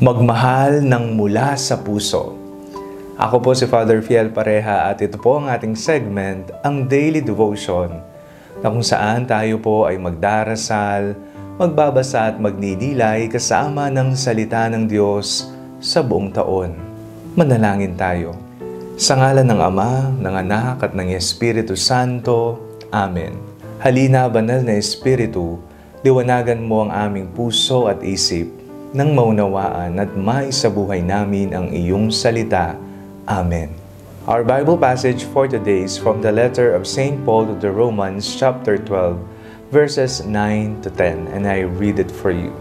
Magmahal ng mula sa puso. Ako po si Father Fiel Pareha at ito po ang ating segment, ang Daily Devotion, na kung saan tayo po ay magdarasal, magbabasa at magninilay kasama ng salita ng Diyos sa buong taon. Manalangin tayo. Sa ngalan ng Ama, ng Anak at ng Espiritu Santo. Amen. Halina, Banal na Espiritu, liwanagan mo ang aming puso at isip nang maunawaan at maisabuhay namin ang iyong salita. Amen. Our Bible passage for today is from the letter of St. Paul to the Romans chapter 12, verses 9 to 10, and I read it for you.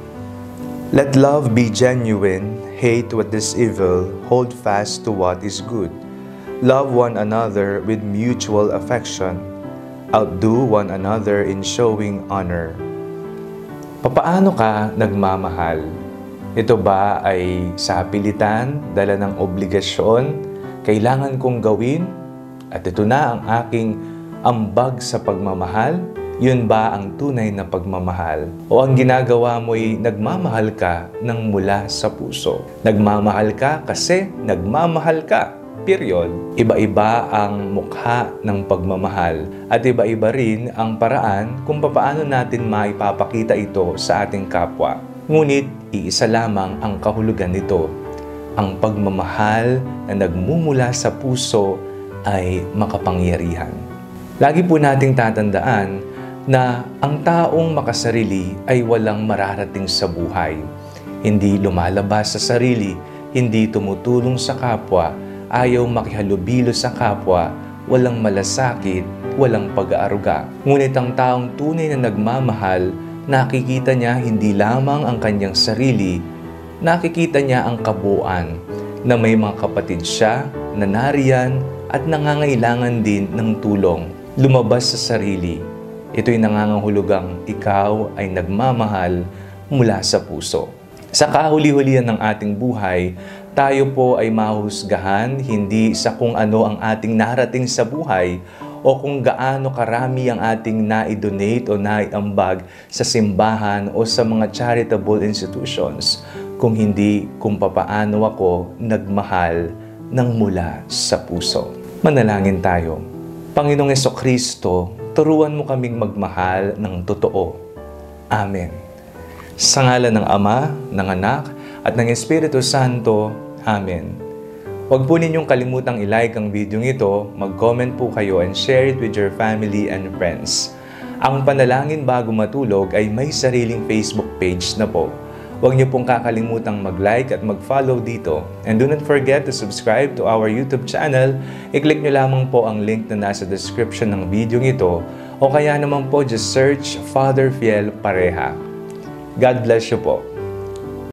Let love be genuine, hate what is evil, hold fast to what is good. Love one another with mutual affection. Outdo one another in showing honor. Papaano ka nagmamahal? Ito ba ay sa pilitan, dala ng obligasyon, kailangan kong gawin? At ito na ang aking ambag sa pagmamahal? Yun ba ang tunay na pagmamahal? O ang ginagawa mo'y nagmamahal ka ng mula sa puso? Nagmamahal ka kasi nagmamahal ka. Period. Iba-iba ang mukha ng pagmamahal at iba-iba rin ang paraan kung paano natin maipapakita ito sa ating kapwa. Ngunit, iisa lamang ang kahulugan nito. Ang pagmamahal na nagmumula sa puso ay makapangyarihan. Lagi po nating tatandaan na ang taong makasarili ay walang mararating sa buhay. Hindi lumalabas sa sarili, hindi tumutulong sa kapwa, ayaw makihalubilo sa kapwa, walang malasakit, walang pag-aaruga. Ngunit ang taong tunay na nagmamahal, nakikita niya hindi lamang ang kanyang sarili, nakikita niya ang kabuuan na may mga kapatid siya na nariyan at nangangailangan din ng tulong. Lumabas sa sarili, ito'y nangangahulugang ikaw ay nagmamahal mula sa puso. Sa kahuli-hulihan ng ating buhay, tayo po ay mahusgahan hindi sa kung ano ang ating narating sa buhay o kung gaano karami ang ating na-donate o naiambag sa simbahan o sa mga charitable institutions, kung hindi kung papaano ako nagmahal ng mula sa puso. Manalangin tayo. Panginoong Jesucristo, turuan mo kaming magmahal ng totoo. Amen. Sa ngalan ng Ama, ng Anak, at ng Espiritu Santo. Amen. Huwag po ninyong kalimutang i-like ang video ito, mag-comment po kayo and share it with your family and friends. Ang Panalangin Bago Matulog ay may sariling Facebook page na po. Huwag niyo pong kakalimutang mag-like at mag-follow dito. And do not forget to subscribe to our YouTube channel. I-click niyo lamang po ang link na nasa description ng video ito o kaya naman po just search Father Fiel Pareha. God bless you po.